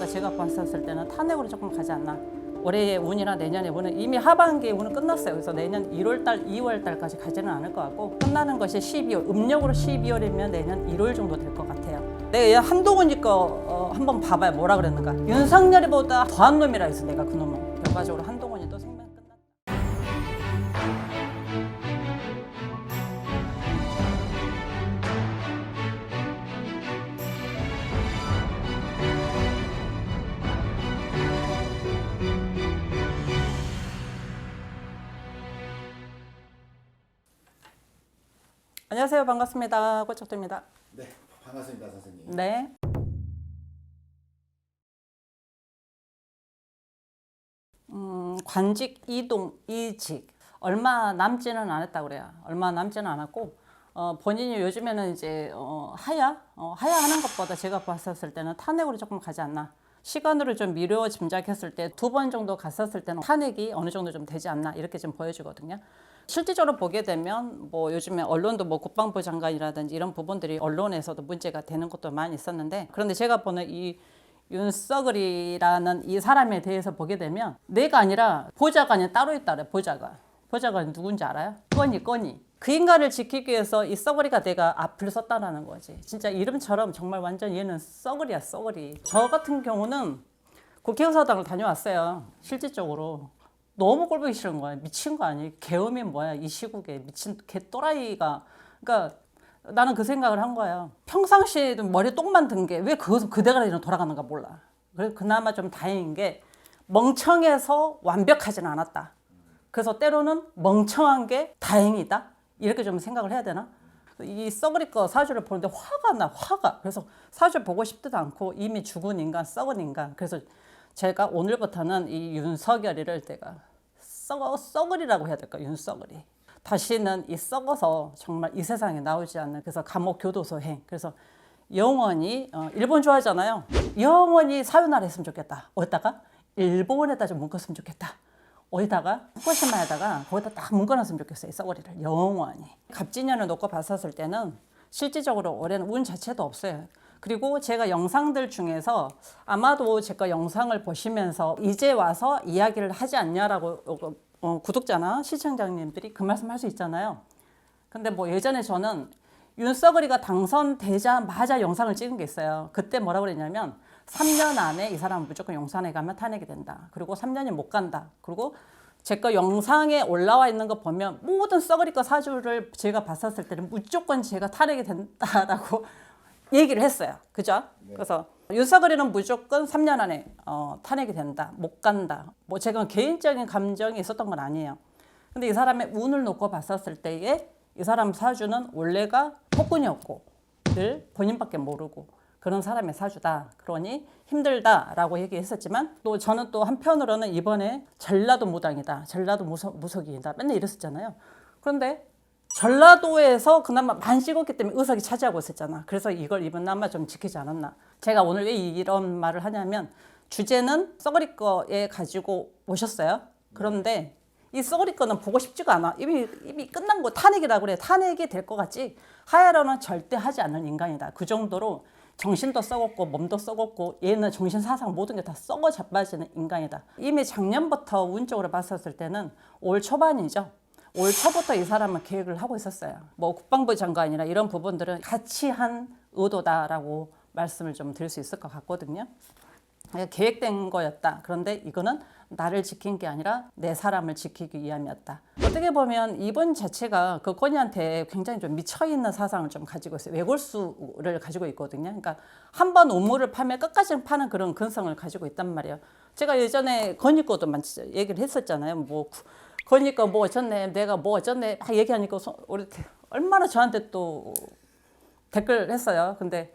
것보다 제가 봤었을 때는 탄핵으로 조금 가지 않나. 올해의 운이나 내년의 운은 이미 하반기의 운은 끝났어요. 그래서 내년 1월달, 2월달까지 가지는 않을 것 같고 끝나는 것이 12월, 음력으로 12월이면 내년 1월 정도 될 것 같아요. 내가 한동훈이 거 한번 봐봐요. 뭐라 그랬는가. 윤석열이보다 더한 놈이라 해서 내가 그 놈은 결과적으로 한동훈이 또 생명 끝났다. 안녕하세요. 반갑습니다. 꼬척도입니다. 네, 반갑습니다, 선생님. 네. 관직, 이동, 이직 얼마 남지는 않았다고 그래요. 얼마 남지는 않았고 본인이 요즘에는 이제 하야하는 것보다 제가 봤었을 때는 탄핵으로 조금 가지 않나. 시간으로 좀 미뤄 짐작했을 때 2번 정도 갔었을 때는 탄핵이 어느 정도 좀 되지 않나 이렇게 좀 보여지거든요. 실질적으로 보게 되면 뭐 요즘에 언론도 뭐 국방부 장관이라든지 이런 부분들이 언론에서도 문제가 되는 것도 많이 있었는데, 그런데 제가 보는 이 윤석열이라는 이 사람에 대해서 보게 되면 내가 아니라 보좌관이 따로 있다래. 보좌관이 누군지 알아요? 꺼니. 그 인간을 지키기 위해서 이 썩어리가 내가 앞을 섰다라는 거지. 진짜 이름처럼 정말 완전 얘는 썩어리야, 썩어리. 저 같은 경우는 국회의사당을 다녀왔어요. 실질적으로. 너무 꼴보기 싫은 거야. 미친 거 아니에요? 계엄이 뭐야? 이 시국에 미친 개또라이가. 그러니까 나는 그 생각을 한 거예요. 평상시에도 머리 똥만 든 게 왜 그것은 그 대가리로 돌아가는가 몰라. 그래서 그나마 좀 다행인 게 멍청해서 완벽하지는 않았다. 그래서 때로는 멍청한 게 다행이다. 이렇게 좀 생각을 해야 되나? 이 썩어리 거 사주를 보는데 화가 나, 화가. 그래서 사주 보고 싶지도 않고 이미 죽은 인간, 썩은 인간. 그래서 제가 오늘부터는 이 윤석열이를 내가 썩어리라고 해야 될까? 윤썩어리. 다시는 이 썩어서 정말 이 세상에 나오지 않는, 그래서 감옥 교도소행. 그래서 영원히 일본 좋아하잖아요. 영원히 사유나라 했으면 좋겠다. 어디다가? 일본에다 좀 묶었으면 좋겠다. 어디다가? 후쿠시마에다가 거기다 딱 묶어놨으면 좋겠어요. 이 썩어리를 영원히. 갑진년을 놓고 봤었을 때는 실질적으로 올해는 운 자체도 없어요. 그리고 제가 영상들 중에서 아마도 제가 영상을 보시면서 이제 와서 이야기를 하지 않냐라고 구독자나 시청자님들이 그 말씀 할 수 있잖아요. 근데 뭐 예전에 저는 윤석열이가 당선되자마자 영상을 찍은 게 있어요. 그때 뭐라고 그랬냐면 3년 안에 이 사람은 무조건 용산에 가면 탄핵이 된다. 그리고 3년이 못 간다. 그리고 제가 영상에 올라와 있는 거 보면 모든 썩어리 거 사주를 제가 봤었을 때는 무조건 제가 탄핵이 된다라고 얘기를 했어요. 그죠? 네. 그래서 윤석열이는 무조건 3년 안에 탄핵이 된다. 못 간다. 뭐 제가 개인적인 감정이 있었던 건 아니에요. 근데 이 사람의 운을 놓고 봤었을 때에 이 사람 사주는 원래가 폭군이었고 늘 본인밖에 모르고 그런 사람의 사주다. 그러니 힘들다라고 얘기했었지만 또 저는 또 한편으로는 이번에 전라도 무당이다. 전라도 무속인이다. 맨날 이랬었잖아요. 그런데 전라도에서 그나마 많이 찍었기 때문에 의석이 차지하고 있었잖아. 그래서 이걸 이번에나마 좀 지키지 않았나. 제가 오늘 왜 이런 말을 하냐면 주제는 썩어리 거에 가지고 오셨어요. 그런데 이 썩어리 거는 보고 싶지가 않아. 이미 끝난 거 탄핵이라고 그래. 탄핵이 될 것 같지. 하야로는 절대 하지 않는 인간이다. 그 정도로 정신도 썩었고 몸도 썩었고 얘는 정신사상 모든 게 다 썩어 자빠지는 인간이다. 이미 작년부터 운적으로 봤었을 때는 올 초반이죠. 올 초부터 이 사람은 계획을 하고 있었어요. 뭐 국방부 장관이나 이런 부분들은 같이 한 의도다라고 말씀을 좀 드릴 수 있을 것 같거든요. 계획된 거였다. 그런데 이거는 나를 지킨 게 아니라 내 사람을 지키기 위함이었다. 어떻게 보면 이분 자체가 그 건이한테 굉장히 좀 미쳐있는 사상을 좀 가지고 있어요. 외골수를 가지고 있거든요. 그러니까 한 번 우물을 파면 끝까지 파는 그런 근성을 가지고 있단 말이에요. 제가 예전에 건이 거도 얘기를 했었잖아요. 뭐 건이 거 뭐 어쩌네, 내가 뭐 어쩌네 막 얘기하니까 우리 얼마나 저한테 또 댓글 했어요. 근데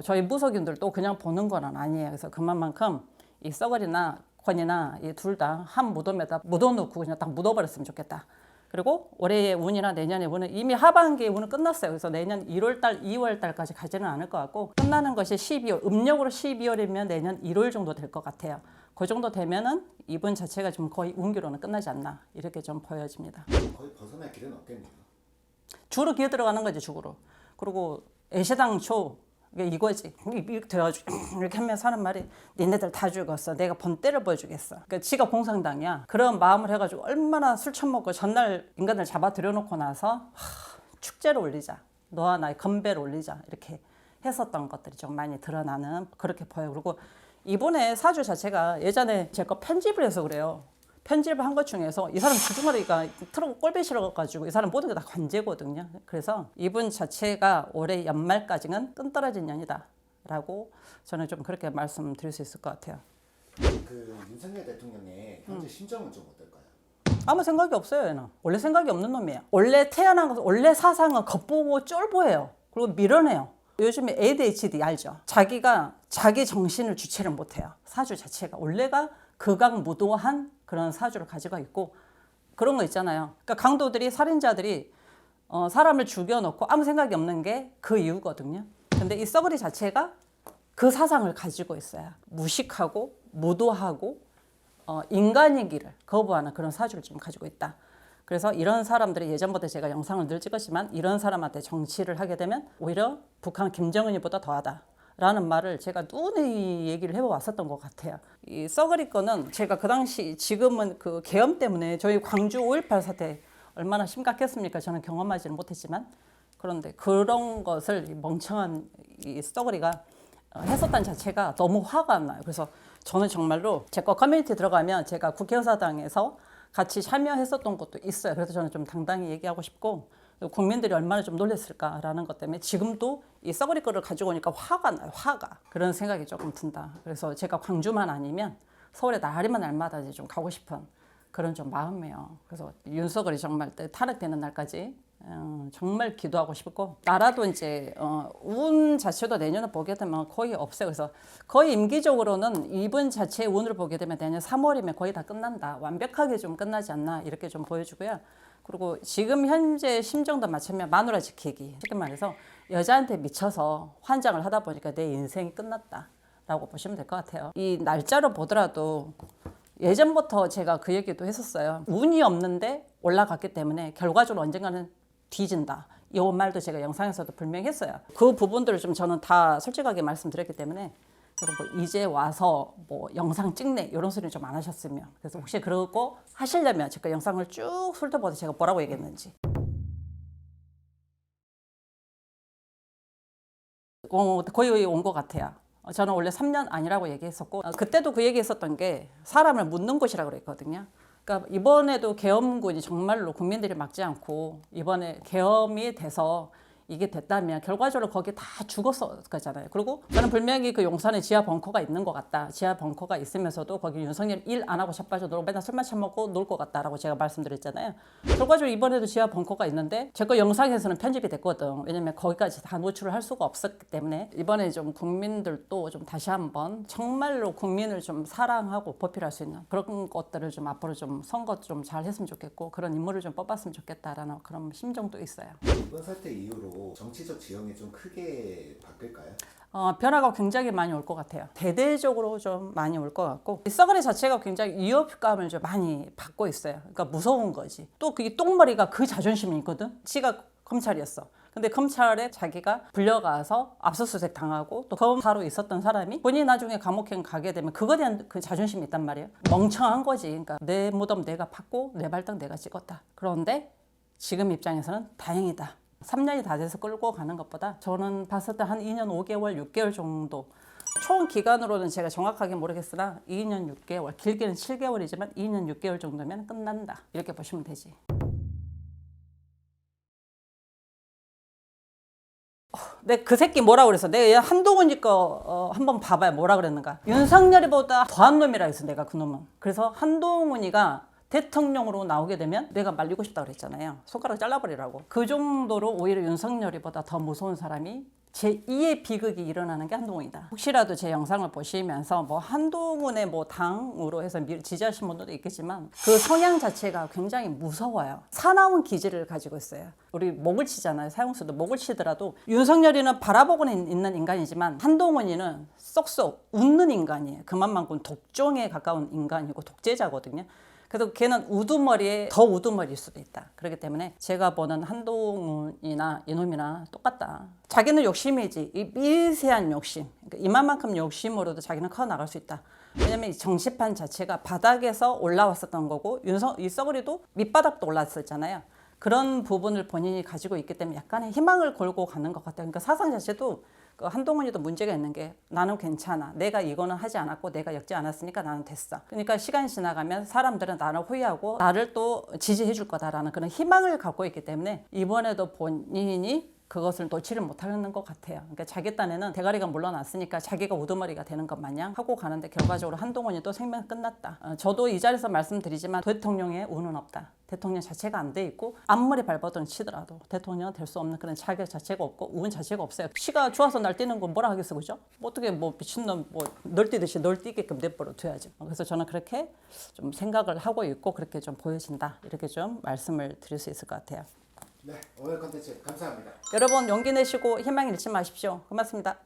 저희 무속인들도 그냥 보는 건 아니에요. 그래서 그만큼 이 썩어리나 권이나 이 둘 다 한 무덤에다 묻어놓고 그냥 딱 묻어버렸으면 좋겠다. 그리고 올해의 운이나 내년의 운은 이미 하반기의 운은 끝났어요. 그래서 내년 1월달, 2월달까지 가지는 않을 것 같고 끝나는 것이 12월, 음력으로 12월이면 내년 1월 정도 될 것 같아요. 그 정도 되면은 이분 자체가 좀 거의 운기로는 끝나지 않나 이렇게 좀 보여집니다. 거의 벗어날 길은 없겠네요. 주로 기어 들어가는 거지, 주로. 그리고 애시당초 이게 이거지. 이렇게 돼가지고 이렇게 하면서 하는 말이 니네들 다 죽었어. 내가 본때를 보여주겠어. 그러니까 지가 공산당이야. 그런 마음을 해가지고 얼마나 술 처먹고 전날 인간을 잡아 들여놓고 나서 축제를 올리자. 너와 나의 건배를 올리자. 이렇게 했었던 것들이 좀 많이 드러나는 그렇게 보여요. 그리고 이번에 사주 자체가 예전에 제 거 편집을 해서 그래요. 편집을 한 것 중에서 이 사람 주둥아리가 트럭 꼴배 실어가지고 이 사람 모든 게 다 관제거든요. 그래서 이분 자체가 올해 연말까지는 끈떨어진 년이다 라고 저는 좀 그렇게 말씀드릴 수 있을 것 같아요. 그 윤석열 대통령의 현재 심정은 좀 어떨까요? 아무 생각이 없어요. 얘는 원래 생각이 없는 놈이에요. 원래 태어난 것, 원래 사상은 겉보고 쫄보예요. 그리고 밀어내요. 요즘에 ADHD 알죠? 자기가 자기 정신을 주체를 못해요. 사주 자체가 원래가 극악무도한 그런 사주를 가지고 있고 그런 거 있잖아요. 그러니까 강도들이 살인자들이 사람을 죽여놓고 아무 생각이 없는 게 그 이유거든요. 근데 이 썩어리 자체가 그 사상을 가지고 있어요. 무식하고 무도하고 인간이기를 거부하는 그런 사주를 좀 가지고 있다. 그래서 이런 사람들이 예전부터 제가 영상을 늘 찍었지만 이런 사람한테 정치를 하게 되면 오히려 북한 김정은이보다 더하다. 라는 말을 제가 누누이 얘기를 해왔었던 것 같아요. 이 썩어리 거는 제가 그 당시 지금은 그 계엄 때문에 저희 광주 5.18 사태 얼마나 심각했습니까? 저는 경험하지는 못했지만 그런데 그런 것을 멍청한 이 썩어리가 했었다는 자체가 너무 화가 안 나요. 그래서 저는 정말로 제 거 커뮤니티 들어가면 제가 국회의사당에서 같이 참여했었던 것도 있어요. 그래서 저는 좀 당당히 얘기하고 싶고 국민들이 얼마나 좀 놀랐을까라는 것 때문에 지금도 이 썩어리 거를 가지고 오니까 화가 나요. 화가. 그런 생각이 조금 든다. 그래서 제가 광주만 아니면 서울에 날마다 이제 좀 가고 싶은 그런 좀 마음이에요. 그래서 윤석열이 정말 탄핵되는 날까지 정말 기도하고 싶고 나라도 이제 운 자체도 내년을 보게 되면 거의 없어요. 그래서 거의 임기적으로는 이번 자체의 운을 보게 되면 내년 3월이면 거의 다 끝난다. 완벽하게 좀 끝나지 않나 이렇게 좀 보여주고요. 그리고 지금 현재 심정도 마찬가지면 마누라 지키기. 쉽게 말해서 여자한테 미쳐서 환장을 하다 보니까 내 인생이 끝났다라고 보시면 될 것 같아요. 이 날짜로 보더라도 예전부터 제가 그 얘기도 했었어요. 운이 없는데 올라갔기 때문에 결과적으로 언젠가는 뒤진다. 이 말도 제가 영상에서도 분명히 했어요. 그 부분들을 좀 저는 다 솔직하게 말씀드렸기 때문에 그리고 뭐 이제 와서 뭐 영상 찍네 이런 소리 좀 안 하셨으면 그래서 혹시 그러고 하시려면 제가 영상을 쭉 훑어보고 제가 뭐라고 얘기했는지 거의 온 것 같아요. 저는 원래 3년 아니라고 얘기했었고 그때도 그 얘기했었던 게 사람을 묻는 곳이라고 그랬거든요. 그러니까 이번에도 계엄군이 정말로 국민들이 막지 않고 이번에 계엄이 돼서 이게 됐다면 결과적으로 거기 다 죽었을 거잖아요. 그리고 저는 분명히 그 용산에 지하 벙커가 있는 것 같다. 지하 벙커가 있으면서도 거기 윤석열 일 안 하고 자빠져 놀고 맨날 술만 처먹고 놀 것 같다라고 제가 말씀드렸잖아요. 결과적으로 이번에도 지하 벙커가 있는데 제 거 영상에서는 편집이 됐거든. 왜냐면 거기까지 다 노출을 할 수가 없었기 때문에 이번에 좀 국민들도 좀 다시 한번 정말로 국민을 좀 사랑하고 보필할 수 있는 그런 것들을 좀 앞으로 좀 선거 좀 잘 했으면 좋겠고 그런 인물을 좀 뽑았으면 좋겠다라는 그런 심정도 있어요. 이번 사태 이후로 정치적 지형이 좀 크게 바뀔까요? 변화가 굉장히 많이 올 것 같아요. 대대적으로 좀 많이 올 것 같고 이 썩어리 자체가 굉장히 위협감을 좀 많이 받고 있어요. 그러니까 무서운 거지. 또 그 똥머리가 그 자존심이 있거든. 지가 검찰이었어. 근데 검찰에 자기가 불려가서 압수수색 당하고 또 검사로 있었던 사람이 본인이 나중에 감옥행 가게 되면 그거에 대한 그 자존심이 있단 말이에요. 멍청한 거지. 그러니까 내 무덤 내가 팠고 내 발등 내가 찍었다. 그런데 지금 입장에서는 다행이다. 3년이 다 돼서 끌고 가는 것보다 저는 봤을 때 한 2년 5개월, 6개월 정도 총 기간으로는 제가 정확하게 모르겠으나 2년 6개월, 길게는 7개월이지만 2년 6개월 정도면 끝난다. 이렇게 보시면 되지. 근데 그 새끼 뭐라 그랬어? 내가 한동훈이 거 한번 봐봐요. 뭐라 그랬는가? 윤석열이보다 더한 놈이라 했어. 내가 그 놈은. 그래서 한동훈이가 대통령으로 나오게 되면 내가 말리고 싶다 그랬잖아요. 손가락 잘라버리라고. 그 정도로 오히려 윤석열이보다 더 무서운 사람이 제2의 비극이 일어나는 게 한동훈이다. 혹시라도 제 영상을 보시면서 뭐 한동훈의 뭐 당으로 해서 지지하신 분들도 있겠지만 그 성향 자체가 굉장히 무서워요. 사나운 기질을 가지고 있어요. 우리 목을 치잖아요. 사형수도 목을 치더라도 윤석열이는 바라보고는 있는 인간이지만 한동훈이는 쏙쏙 웃는 인간이에요. 그만큼 독종에 가까운 인간이고 독재자거든요. 그래도 걔는 우두머리에 더 우두머리일 수도 있다. 그렇기 때문에 제가 보는 한동훈이나 이놈이나 똑같다. 자기는 욕심이지. 이 미세한 욕심. 그러니까 이만큼 욕심으로도 자기는 커 나갈 수 있다. 왜냐면 이 정치판 자체가 바닥에서 올라왔었던 거고 이 썩어리도 밑바닥도 올랐었잖아요. 그런 부분을 본인이 가지고 있기 때문에 약간의 희망을 걸고 가는 것 같아요. 그러니까 사상 자체도 그 한동훈이도 문제가 있는 게 나는 괜찮아. 내가 이거는 하지 않았고 내가 엮지 않았으니까 나는 됐어. 그러니까 시간이 지나가면 사람들은 나를 호위하고 나를 또 지지해 줄 거다라는 그런 희망을 갖고 있기 때문에 이번에도 본인이 그것을 놓지를 못하는 것 같아요. 그러니까 자기 딴에는 대가리가 물러났으니까 자기가 우두머리가 되는 것 마냥 하고 가는데 결과적으로 한동훈이 또 생명 끝났다. 저도 이 자리에서 말씀드리지만 대통령의 운은 없다. 대통령 자체가 안 돼 있고 앞머리 밟아도 치더라도 대통령은 될 수 없는 그런 자격 자체가 없고 운 자체가 없어요. 피가 좋아서 날뛰는 건 뭐라 하겠어, 그죠? 뭐 어떻게 뭐 미친놈 뭐 널뛰듯이 널뛰게끔 내버려 둬야지. 그래서 저는 그렇게 좀 생각을 하고 있고 그렇게 좀 보여진다. 이렇게 좀 말씀을 드릴 수 있을 것 같아요. 네, 오늘 컨텐츠 감사합니다. 여러분 용기 내시고 희망 잃지 마십시오. 고맙습니다.